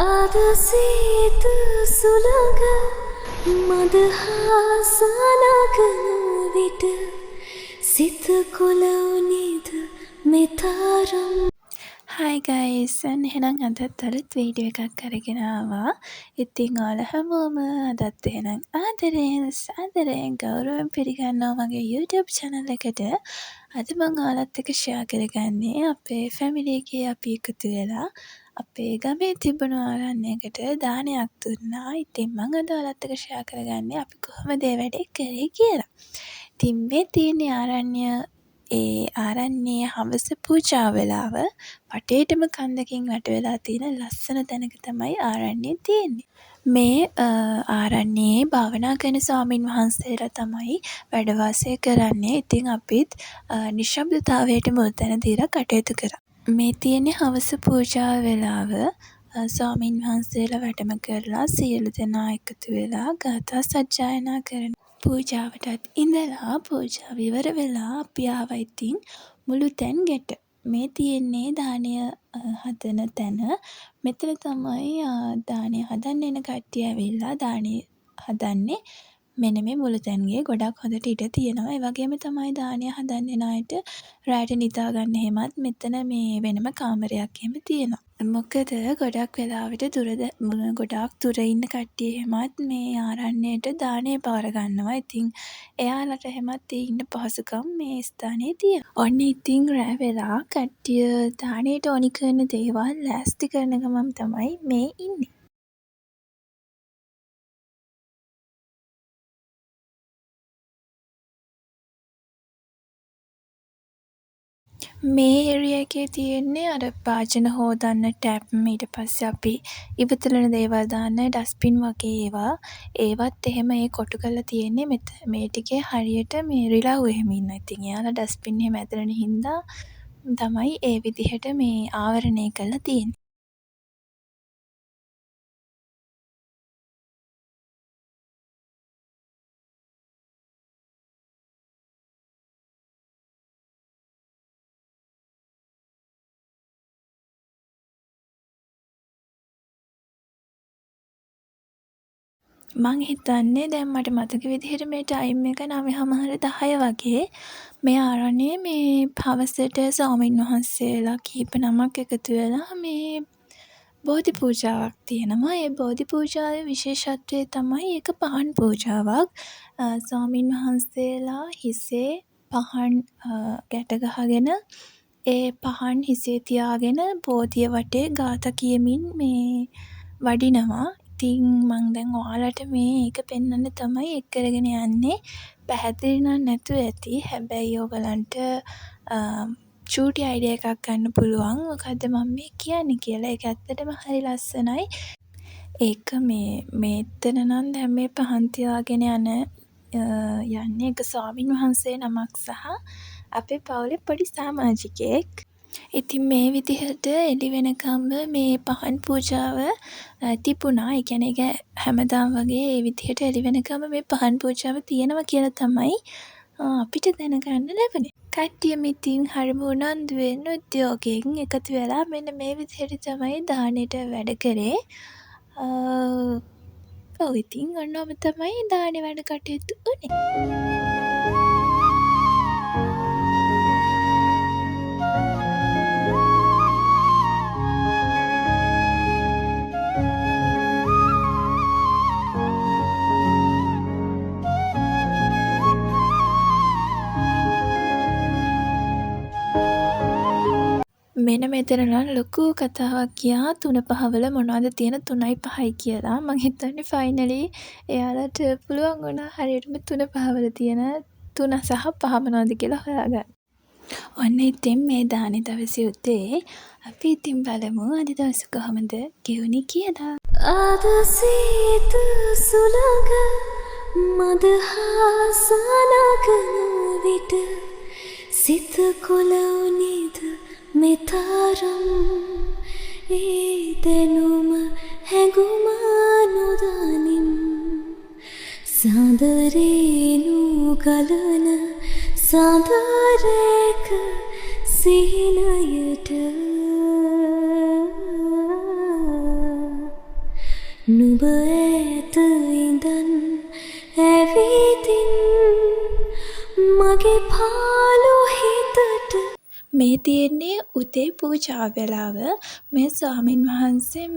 ආදසීත සුළඟ මදහාසනගන විට සිත කොළවුනිද මෙතරම්. Hi guys, එහෙනම් අදත් අලුත් වීඩියෝ එකක් අරගෙන ආවා. ඉතින් ඔයාලා හැමෝම අදත් එහෙනම් ආදරයෙන් ගෞරවයෙන් පිළිගන්නවා මගේ YouTube channel එකට. අද මම ඔයාලත් එක්ක share කරගන්නේ අපේ family එකේ අපි එකතු වෙලා අපේ ගමේ තිබුණු ආරණ්‍යයකට දානයක් දුන්නා. ඉතින් මම අද ඔයාලත් එක්ක share කරගන්නේ අපි කොහොමද ඒ වැඩේ කරේ කියලා. ඉතින් මේ තියෙන ඒ ආරණ්‍යයේ හවස පූජා වෙලාව වටේටම කන්දකින් වට වෙලා තියෙන ලස්සන තැනක තමයි ආරණ්‍යය තියෙන්නේ. මේ ආරණ්‍යයේ භාවනා කරන ස්වාමින් වහන්සේලා තමයි වැඩ වාසය කරන්නේ. ඉතින් අපිත් නිශ්ශබ්දතාවයට මුල් තැන දීලා කටයුතු කරා. මේ තියෙන්නේ හවස පූජා වෙලාව. ස්වාමින් වහන්සේලා වැඩම කරලා සියලු දෙනා එකතු වෙලා ගාථා සජ්ජායනා කරන පූජාවටත් ඉඳලා පූජාව ඉවර වෙලා අපි ආවා ඉතින් මුළු තැන් ගෙට. මේ තියෙන්නේ දානය හදන තැන. මෙතන තමයි දානය හදන්න එන කට්ටිය ඇවිල්ලා දානය හදන්නේ. මෙන්න මේ මුළු තැන්ගේ ගොඩක් හොඳට ඉඩ තියෙනවා. ඒ වගේම තමයි දානය හදන්න එන අයට රැට නිදා ගන්න එහෙමත් මෙතන මේ වෙනම කාමරයක් එහෙම තියෙනවා. මොකද ගොඩක් වෙලාවට ගොඩාක් දුර ඉන්න කට්ටිය එහෙමත් මේ ආරණ්‍යයට දානය බාර ගන්නවා. ඉතින් එයාලට එහෙමත් ඉන්න පහසුකම් මේ ස්ථානයේ තියෙනවා. ඔන්න ඉතින් රෑ වෙලා කට්ටිය දානයට ඕනි කරන දේවල් ලෑස්ති කරන ගමන් තමයි මේ ඉන්නේ. මේ ඒරියා එකේ තියෙන්නේ අර භාජන හෝදන්න ටැප්, ඊට පස්සේ අපි ඉවතලන දේවල් දාන්න ඩස්බින් වගේ ඒවා. ඒවත් එහෙම ඒ කොටු කරලා තියෙන්නේ මේ ටිකේ හරියට මේ රිලව් එහෙම ඉන්නවා. ඉතින් එයාලා ඩස්බින් එහෙම ඇදලන හින්දා තමයි ඒ විදිහට මේ ආවරණය කරලා තියෙන්නේ. මං හිතන්නේ දැන් මට මතක විදිහට මේ ටයිම් එක 9:30 වගේ මේ ආරණ්‍යයේ මේ හවසට ස්වාමීන් වහන්සේලා කිහිප නමක් එකතු වෙලා මේ බෝධි පූජාවක් තියෙනවා. ඒ බෝධි පූජාවේ විශේෂත්වය තමයි ඒක පහන් පූජාවක්. ස්වාමීන් වහන්සේලා හිසේ පහන් ගැට ගහගෙන ඒ පහන් හිසේ තියාගෙන බෝධිය වටේ ගාථා කියමින් මේ වඩිනවා. ඉතින් මං දැන් ඔයාලට මේක පෙන්වන්න තමයි එක් කරගෙන යන්නේ. පැහැදිලි නම් නැතුව ඇති. හැබැයි ඔයගලන්ට චූටි අයිඩියා එකක් ගන්න පුළුවන් මොකද්ද මම මේ කියන්නේ කියලා. ඒක ඇත්තටම හරි ලස්සනයි. ඒක මෙතන නම් දැන් මේ පහන් තියාගෙන යන්නේ එක ස්වාමීන් වහන්සේ නමක් සහ අපේ පවුලේ පොඩි සමාජිකයෙක්. ඉතින් මේ විදිහට එළි වෙනකම්ම මේ පහන් පූජාව තිබුණා. ඒ කියන්නේ ඒක හැමදාම වගේ ඒ විදිහට එළි වෙනකම්ම මේ පහන් පූජාව තියෙනවා කියලා තමයි අපිට දැනගන්න ලැබුණේ. කට්ටියම ඉතින් හරිම උනන්දුවෙන් උද්‍යෝගයෙන් එකතු වෙලා මෙන්න මේ විදිහට තමයි දානෙට වැඩ කරේ. ඔව් ඉතින් ඔන්නෝම තමයි දානේ වැඩ කටයුතු උනේ. මෙන්න මෙතන නම් ලොකු කතාවක් ගියා 3-5 වල මොනවද තියෙන 3-5යි කියලා. මං හිතන්නේ ෆයිනලි එයාලට පුළුවන් වුණා හරියටම 3-5 වල තියෙන 3 සහ 5 මොනවද කියලා හොයාගන්න. ඔන්න ඉතින් මේ දානේ දවසේ උදේ අපි ඉතින් බලමු අද දවස කොහොමද ගෙවුනේ කියලා. ආදසීත සුළඟ මදහාසනගන විට සිත කොළවුනිද මෙතරම්. ඒ දැනුම හැඟුම නොදනින් සඳරේනු ගලන සඳරේක සිහිනයට නුඹ ඇත ඉඳන් ඇවිදින් මගේ පාළු හිතට මේ තියෙන්නේ උදේ පූජා වෙලාව. මේ ස්වාමින් වහන්සේ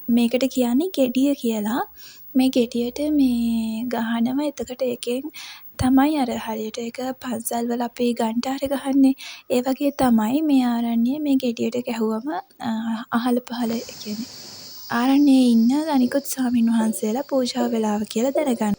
මේකට කියන්නේ ගෙඩිය කියලා. මේ ගෙඩියට මේ ගහනවා. එතකොට ඒකෙන් තමයි අර හරියට ඒක පන්සල්වල අපි ගන්ටාර ගහන්නේ. ඒ වගේ තමයි මේ ආරණ්‍යයේ මේ ගෙඩියට ගැහුවම අහල පහල කියන්නේ ආරණ්‍යයේ ඉන්න අනිකුත් ස්වාමින් වහන්සේලා පූජා වෙලාව කියලා දැනගන්න.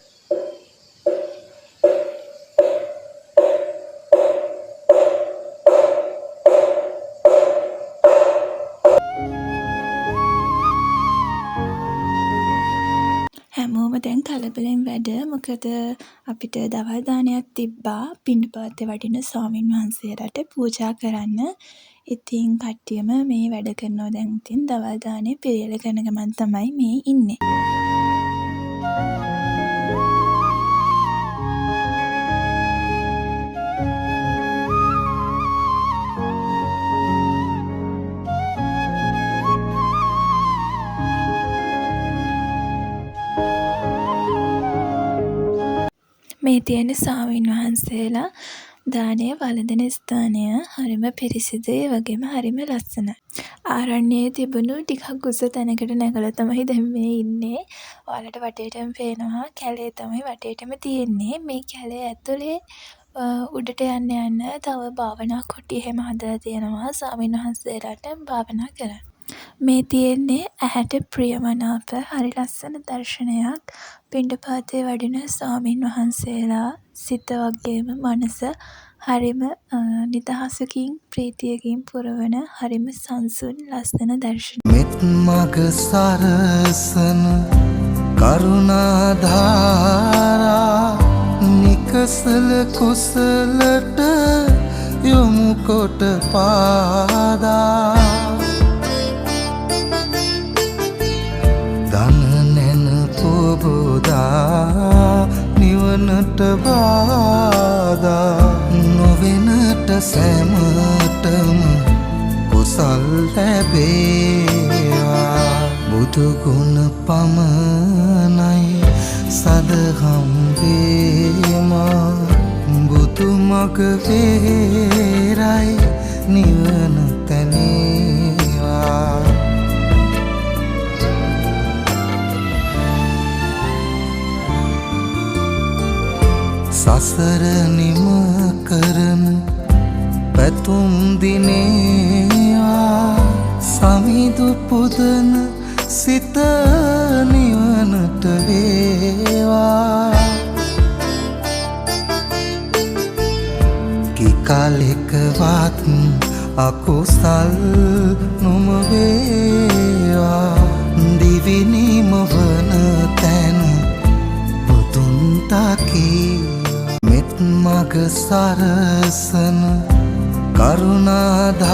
හැමෝම දැන් කලබලෙන් වැඩ. මොකද අපිට දවල් දානයක් තිබ්බා පිණ්ඩපාතේ වඩින ස්වාමින් වහන්සේලාට පූජා කරන්න. ඉතින් කට්ටියම මේ වැඩ කරනවා. දැන් ඉතින් දවල් දානේ පිළියෙල කරන ගමන් තමයි මේ ඉන්නේ. මේ තියෙන ස්වාමීන් වහන්සේලා දානය වළඳන ස්ථානය හරිම පිරිසිදුයි. ඒ වගේම හරිම ලස්සනයි. ආරණ්‍යයේ තිබුණු ටිකක් උස තැනකට නැගලා තමයි දැන් මේ ඉන්නේ. ඔයාලට වටේටම පේනවා කැලේ තමයි වටේටම තියෙන්නේ. මේ කැලේ ඇතුලේ උඩට යන්න තව භාවනා කුටි එහෙම හදලා තියෙනවා ස්වාමීන් වහන්සේලාට භාවනා කරන්න. මේ තියෙන්නේ ඇහැට ප්‍රියමනාප හරි ලස්සන දර්ශනයක්. පිණ්ඩපාතේ වඩින ස්වාමීන් වහන්සේලා සිත වගේම මනස හරිම නිදහසකින් ප්‍රීතියකින් පුරවන හරිම සංසුන් ලස්සන දර්ශන. මෙත් මග සරසන කරුණාධාරා නිකසල කුසලට යොමු කොට පාදා පොබෝදා නිවනට බාධා නොවෙනට සැමටම කුසල් ලැබේවා. බුදුගුණ පමණයි සදහම් වේමා. බුදුමග වේරයි නිවන තැනේවා. සසර නිම කරන පැතුම් දිනේවා. සමිඳු පුදන සිත නිවනට වේවා. කිකලෙකවත් අකුසල් නොම වේවා. දිවිනිම වන තැන බුදුන් තකී. මෙත් මග සරසන කරුණාධාරා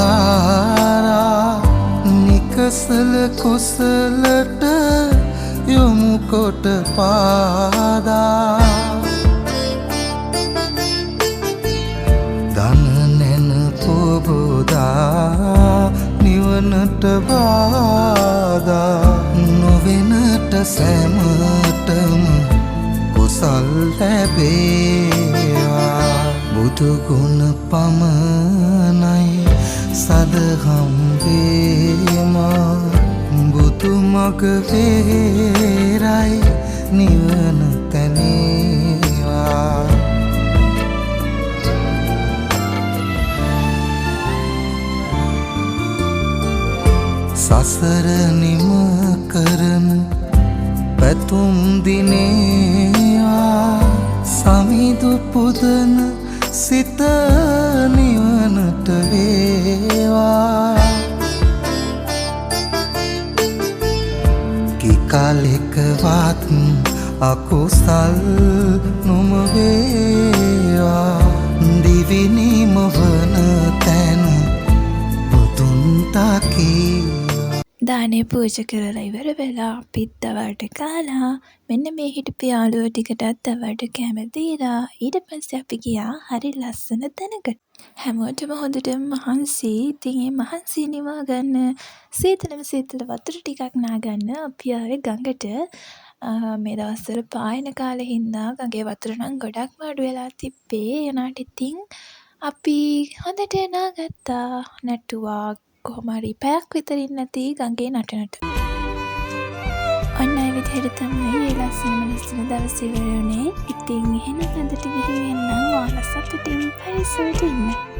නිකසල කුසලට යොමු කොට පාදා දන නැන පොබෝදා නිවනට බාධා නොවෙනට සැමටම කුසල් ලැබේවා. බුදුගුණ පමණයි සදහම් වේමා. බුදුමග වේරයි නිවන තැනේවා. සසර නිම කරන පැතුම් දිනේවා. සමිඳු පුදන සිත නිවනට වේවා. කිකලෙකවත් අකුසල් නොම වේවා. දිවිනිම වන තැන බුදුන් තකී. දානේ පූජ කරලා ඉවර වෙලා අපිත් දවල්ට කාලා මෙන්න මේ හිටපු යාළුවෝ ටිකටත් දවල්ට කෑම දීලා ඊට පස්සේ අපි ගියා හරි ලස්සන තැනකට. හැමෝටම හොඳටම මහන්සි. ඉතින් ඒ මහන්සිය නිවා ගන්න සීතල වතුර ටිකක් නාගන්න අපි ආවේ ගඟට. මේ දවස්වල පායන කාලේ හින්දා ගඟේ වතුර නම් ගොඩක්ම අඩු වෙලා තිබ්බේ. ඒනාට ඉතින් අපි හොඳට නාගත්තා. නැටුවා කොහොම හරි පැයක් විතර ඉන්න ඇති ගඟේ නටනට. ඔන්න ඒ විදිහට තමයි ඒ ලස්සන දවස ඉවර වුණේ. ඉතින් එහෙනම් අදට ගිහින් එන්නම්. ඔයාලා සතුටින් පරිස්සමට ඉන්න.